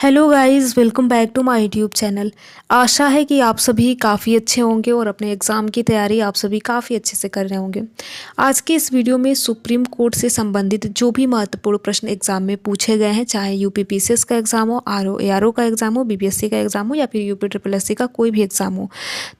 Hello guys, welcome back to my YouTube channel. आशा है कि आप सभी काफ़ी अच्छे होंगे और अपने एग्ज़ाम की तैयारी आप सभी काफ़ी अच्छे से कर रहे होंगे। आज के इस वीडियो में सुप्रीम कोर्ट से संबंधित जो भी महत्वपूर्ण प्रश्न एग्ज़ाम में पूछे गए हैं, चाहे यूपीपीसीएस का एग्ज़ाम हो, आरओ एआरओ का एग्ज़ाम हो, बीपीएससी का एग्ज़ाम हो या फिर यूपी ट्रिपल एससी का कोई भी एग्ज़ाम हो,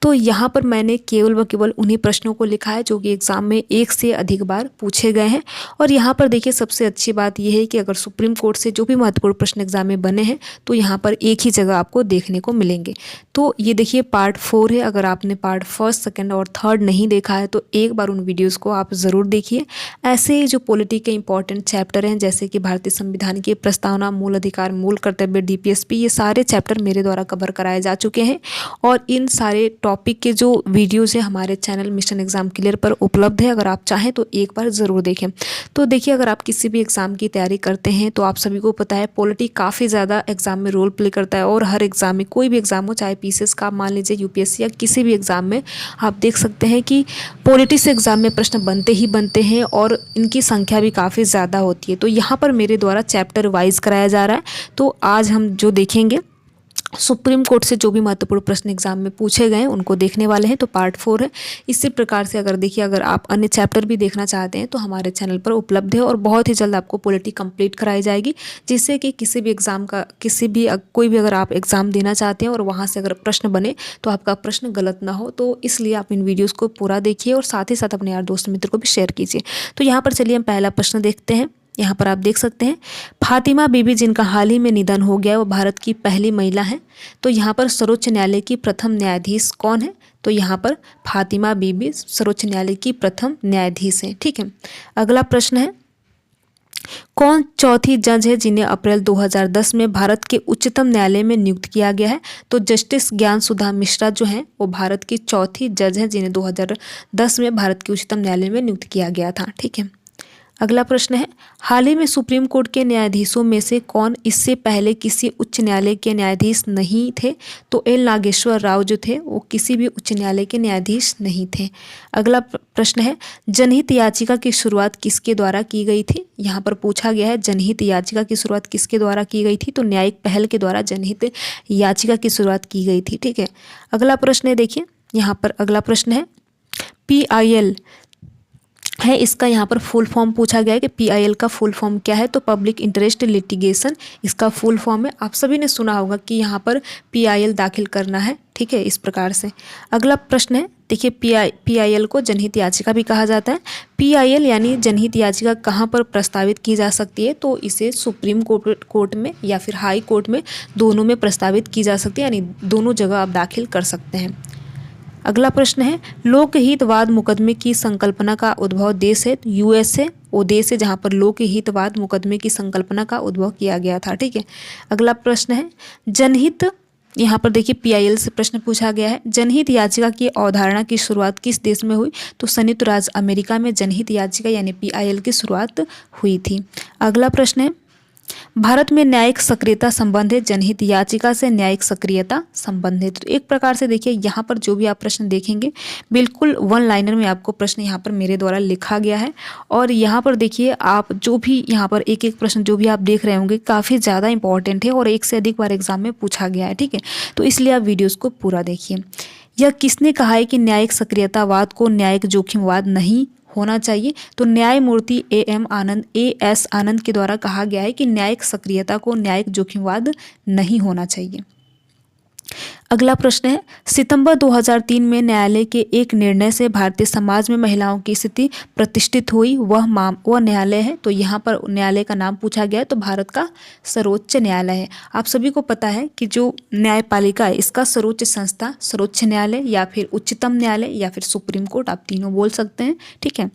तो यहाँ पर मैंने केवल व केवल उन्हीं प्रश्नों को लिखा है जो कि एग्ज़ाम में एक से अधिक बार पूछे गए हैं। और यहाँ पर देखिए, सबसे अच्छी बात यह है कि अगर सुप्रीम कोर्ट से जो भी महत्वपूर्ण प्रश्न एग्ज़ाम में बने हैं तो यहाँ पर एक ही जगह आपको देखने को मिलेंगे। तो ये देखिए पार्ट 4 है। अगर आपने पार्ट फर्स्ट, सेकंड और थर्ड नहीं देखा है तो एक बार उन वीडियोस को आप ज़रूर देखिए। ऐसे ही जो पॉलिटी के इंपॉर्टेंट चैप्टर हैं, जैसे कि भारतीय संविधान की प्रस्तावना, मूल अधिकार, मूल कर्तव्य, डीपीएसपी, ये सारे चैप्टर मेरे द्वारा कवर कराए जा चुके हैं। और इन सारे टॉपिक के जो वीडियोज़ हैं हमारे चैनल मिशन एग्ज़ाम क्लियर पर उपलब्ध है। अगर आप चाहें तो एक बार ज़रूर देखें। तो देखिए, अगर आप किसी भी एग्ज़ाम की तैयारी करते हैं तो आप सभी को पता है पॉलिटी काफ़ी ज़्यादा एग्ज़ाम में रोल प्ले करता है। और हर एग्ज़ाम में, कोई भी एग्ज़ाम हो, चाहे पीसीएस का मान लीजिए, यूपीएससी या किसी भी एग्ज़ाम में, आप देख सकते हैं कि पॉलिटी से एग्ज़ाम में प्रश्न बनते ही बनते हैं और इनकी संख्या भी काफ़ी ज़्यादा होती है। तो यहाँ पर मेरे द्वारा चैप्टर वाइज कराया जा रहा है। तो आज हम जो देखेंगे, सुप्रीम कोर्ट से जो भी महत्वपूर्ण प्रश्न एग्जाम में पूछे गए हैं उनको देखने वाले हैं। तो पार्ट 4 है। इसी प्रकार से अगर देखिए, अगर आप अन्य चैप्टर भी देखना चाहते हैं तो हमारे चैनल पर उपलब्ध है और बहुत ही जल्द आपको पॉलिटी कंप्लीट कराई जाएगी, जिससे कि किसी भी एग्ज़ाम का, कोई भी अगर आप एग्ज़ाम देना चाहते हैं और वहाँ से अगर प्रश्न बने तो आपका प्रश्न गलत ना हो। तो इसलिए आप इन वीडियोज़ को पूरा देखिए और साथ ही साथ अपने यार दोस्त मित्र को भी शेयर कीजिए। तो यहाँ पर चलिए हम पहला प्रश्न देखते हैं। यहाँ पर आप देख सकते हैं, फातिमा बीबी जिनका हाल ही में निधन हो गया, वो भारत की पहली महिला हैं। तो यहाँ पर सर्वोच्च न्यायालय की प्रथम न्यायाधीश कौन है? तो यहाँ पर फातिमा बीबी सर्वोच्च न्यायालय की प्रथम न्यायाधीश हैं। ठीक है। अगला प्रश्न है, कौन चौथी जज है जिन्हें अप्रैल 2010 में भारत के उच्चतम न्यायालय में नियुक्त किया गया है? तो जस्टिस ज्ञान सुधा मिश्रा जो हैं वो भारत की चौथी जज हैं जिन्हें 2010 में भारत के उच्चतम न्यायालय में नियुक्त किया गया था। ठीक है। अगला प्रश्न है, हाल ही में सुप्रीम कोर्ट के न्यायाधीशों में से कौन इससे पहले किसी उच्च न्यायालय के न्यायाधीश नहीं थे? तो एल नागेश्वर राव जो थे वो किसी भी उच्च न्यायालय के न्यायाधीश नहीं थे। अगला प्रश्न है, जनहित याचिका की शुरुआत किसके द्वारा की गई थी? यहाँ पर पूछा गया है जनहित याचिका की शुरुआत किसके द्वारा की गई थी? तो न्यायिक पहल के द्वारा जनहित याचिका की शुरुआत की गई थी। ठीक है। अगला प्रश्न है, देखिए यहाँ पर अगला प्रश्न है, PIL है, इसका यहाँ पर फुल फॉर्म पूछा गया है कि PIL का फुल फॉर्म क्या है? तो पब्लिक इंटरेस्ट लिटिगेशन इसका फुल फॉर्म है। आप सभी ने सुना होगा कि यहाँ पर PIL दाखिल करना है। ठीक है, इस प्रकार से। अगला प्रश्न है, देखिए PIL को जनहित याचिका भी कहा जाता है। PIL यानी जनहित याचिका कहाँ पर प्रस्तावित की जा सकती है? तो इसे सुप्रीम कोर्ट में या फिर हाई कोर्ट में, दोनों में प्रस्तावित की जा सकती है, यानी दोनों जगह आप दाखिल कर सकते हैं। अगला प्रश्न है, लोकहितवाद मुकदमे की संकल्पना का उद्भव देश है? तो US है वो देश है जहाँ पर लोकहितवाद मुकदमे की संकल्पना का उद्भव किया गया था। ठीक है। अगला प्रश्न है, जनहित, यहाँ पर देखिए PIL से प्रश्न पूछा गया है, जनहित याचिका की अवधारणा की शुरुआत किस देश में हुई? तो संयुक्त राज्य अमेरिका में जनहित याचिका यानी PIL की शुरुआत हुई थी। अगला प्रश्न है, भारत में न्यायिक सक्रियता संबंध है जनहित याचिका से न्यायिक सक्रियता संबंध है। तो एक प्रकार से देखिए, यहाँ पर जो भी आप प्रश्न देखेंगे बिल्कुल वन लाइनर में आपको प्रश्न यहाँ पर मेरे द्वारा लिखा गया है। और यहाँ पर देखिए, आप जो भी यहाँ पर एक एक प्रश्न जो भी आप देख रहे होंगे काफ़ी ज़्यादा इंपॉर्टेंट है और एक से अधिक बार एग्जाम में पूछा गया है। ठीक है। तो इसलिए आप वीडियोज़ को पूरा देखिए। यह किसने कहा है कि न्यायिक सक्रियतावाद को न्यायिक जोखिमवाद नहीं होना चाहिए? तो न्यायमूर्ति AS आनंद के द्वारा कहा गया है कि न्यायिक सक्रियता को न्यायिक जोखिमवाद नहीं होना चाहिए। अगला प्रश्न है, सितंबर 2003 में न्यायालय के एक निर्णय से भारतीय समाज में महिलाओं की स्थिति प्रतिष्ठित हुई, वह न्यायालय है? तो यहाँ पर न्यायालय का नाम पूछा गया है, तो भारत का सर्वोच्च न्यायालय है। आप सभी को पता है कि जो न्यायपालिका है इसका सर्वोच्च संस्था सर्वोच्च न्यायालय या फिर उच्चतम न्यायालय या फिर सुप्रीम कोर्ट, आप तीनों बोल सकते हैं। ठीक है।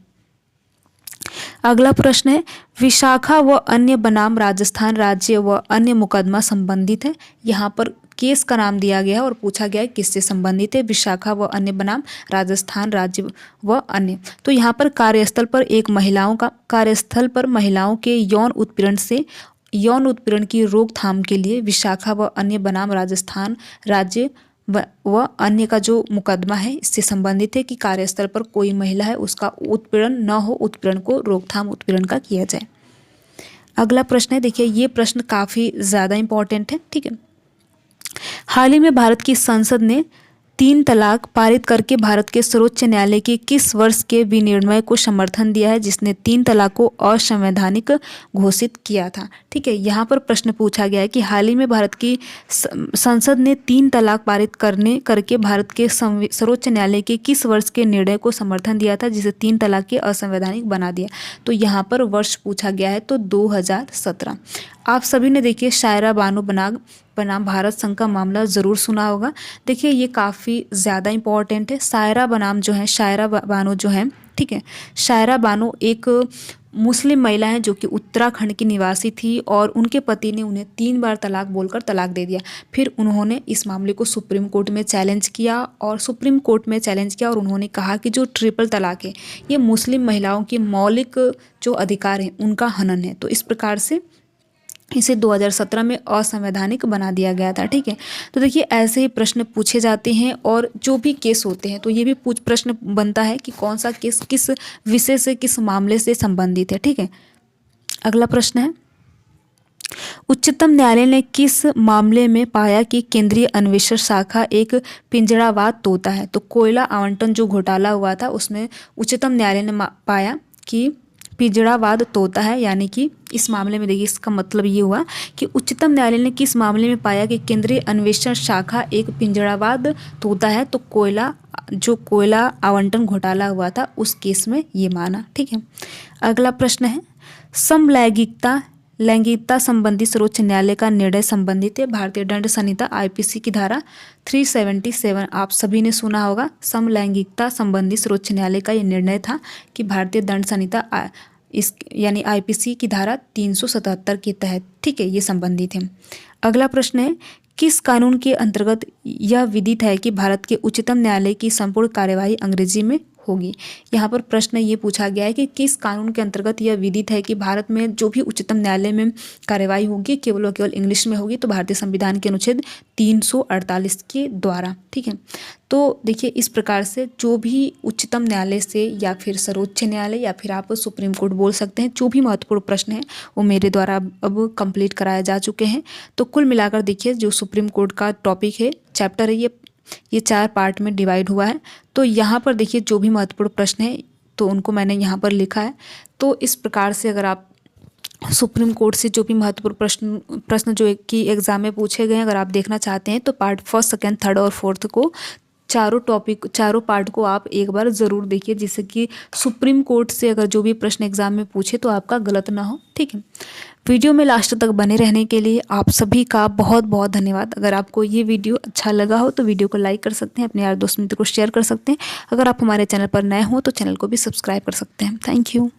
अगला प्रश्न है, विशाखा व अन्य बनाम राजस्थान राज्य व अन्य मुकदमा संबंधित है? यहाँ पर केस का नाम दिया गया है और पूछा गया है किससे संबंधित है? विशाखा व अन्य बनाम राजस्थान राज्य व अन्य। तो यहाँ पर कार्यस्थल पर महिलाओं के यौन उत्पीड़न की रोकथाम के लिए विशाखा व अन्य बनाम राजस्थान राज्य व अन्य का जो मुकदमा है इससे संबंधित है कि कार्यस्थल पर कोई महिला है उसका उत्पीड़न न हो, उत्पीड़न को रोकथाम उत्पीड़न का किया जाए। अगला प्रश्न है, देखिए ये प्रश्न काफ़ी ज़्यादा इम्पॉर्टेंट है, ठीक है। हाल ही में भारत की संसद ने 3 तलाक पारित करके भारत के सर्वोच्च न्यायालय के किस वर्ष के विनिर्णय को समर्थन दिया है, जिसने 3 तलाक को असंवैधानिक घोषित किया था। ठीक है, यहाँ पर प्रश्न पूछा गया है कि हाल ही में भारत की संसद ने 3 तलाक पारित करके भारत के सर्वोच्च न्यायालय के किस वर्ष के निर्णय को समर्थन दिया था, जिसे 3 तलाक के असंवैधानिक बना दिया। तो यहाँ पर वर्ष पूछा गया है, तो 2017। आप सभी ने देखिए शायरा बानो बनाम भारत संघ का मामला ज़रूर सुना होगा। देखिए ये काफ़ी ज़्यादा इम्पॉर्टेंट है। शायरा बानो जो है, ठीक है, शायरा बानो एक मुस्लिम महिला है जो कि उत्तराखंड की निवासी थी और उनके पति ने उन्हें 3 बार तलाक बोलकर तलाक दे दिया। फिर उन्होंने इस मामले को सुप्रीम कोर्ट में चैलेंज किया और उन्होंने कहा कि जो ट्रिपल तलाक है ये मुस्लिम महिलाओं की मौलिक जो अधिकार हैं उनका हनन है। तो इस प्रकार से इसे 2017 में असंवैधानिक बना दिया गया था। ठीक है, तो देखिए ऐसे ही प्रश्न पूछे जाते हैं और जो भी केस होते हैं तो ये भी प्रश्न बनता है कि कौन सा केस किस विषय से, किस मामले से संबंधित है। ठीक है, अगला प्रश्न है, उच्चतम न्यायालय ने किस मामले में पाया कि केंद्रीय अन्वेषण शाखा एक पिंजड़ावाद तोता है। तो कोयला आवंटन जो घोटाला हुआ था उसमें उच्चतम न्यायालय ने पाया कि पिंजड़ावाद तोता है, यानी कि इस मामले में देखिए इसका मतलब ये हुआ कि उच्चतम न्यायालय ने किस मामले में पाया कि केंद्रीय अन्वेषण शाखा एक पिंजड़ावाद तोता है। तो कोयला आवंटन घोटाला हुआ था उस केस में ये माना। ठीक है, अगला प्रश्न है, लैंगिकता संबंधी सर्वोच्च न्यायालय का निर्णय संबंधित है भारतीय दंड संहिता IPC की धारा 377। आप सभी ने सुना होगा, समलैंगिकता संबंधी सर्वोच्च न्यायालय का ये निर्णय था कि भारतीय दंड संहिता यानी IPC की धारा 377 के तहत, ठीक है, ये संबंधित है। अगला प्रश्न है, किस कानून के अंतर्गत यह विदित है कि भारत के उच्चतम न्यायालय की संपूर्ण कार्यवाही अंग्रेजी में होगी। यहाँ पर प्रश्न ये पूछा गया है कि किस कानून के अंतर्गत यह विदित है कि भारत में जो भी उच्चतम न्यायालय में कार्यवाही होगी केवल इंग्लिश में होगी। तो भारतीय संविधान के अनुच्छेद 348 के द्वारा। ठीक है, तो देखिए इस प्रकार से जो भी उच्चतम न्यायालय से या फिर सर्वोच्च न्यायालय या फिर आप सुप्रीम कोर्ट बोल सकते हैं, जो भी महत्वपूर्ण प्रश्न है वो मेरे द्वारा अब कंप्लीट कराए जा चुके हैं। तो कुल मिलाकर देखिए जो सुप्रीम कोर्ट का टॉपिक है, चैप्टर है, ये 4 पार्ट में डिवाइड हुआ है। तो यहाँ पर देखिए जो भी महत्वपूर्ण प्रश्न है तो उनको मैंने यहाँ पर लिखा है। तो इस प्रकार से अगर आप सुप्रीम कोर्ट से जो भी महत्वपूर्ण प्रश्न जो कि एग्जाम में पूछे गए हैं अगर आप देखना चाहते हैं तो पार्ट 1, 2, 3 और 4 को चारों पार्ट को आप एक बार ज़रूर देखिए, जिससे कि सुप्रीम कोर्ट से अगर जो भी प्रश्न एग्जाम में पूछे तो आपका गलत ना हो। ठीक है, वीडियो में लास्ट तक बने रहने के लिए आप सभी का बहुत बहुत धन्यवाद। अगर आपको ये वीडियो अच्छा लगा हो तो वीडियो को लाइक कर सकते हैं, अपने यार दोस्त मित्र को शेयर कर सकते हैं। अगर आप हमारे चैनल पर नए हो तो चैनल को भी सब्सक्राइब कर सकते हैं। Thank you.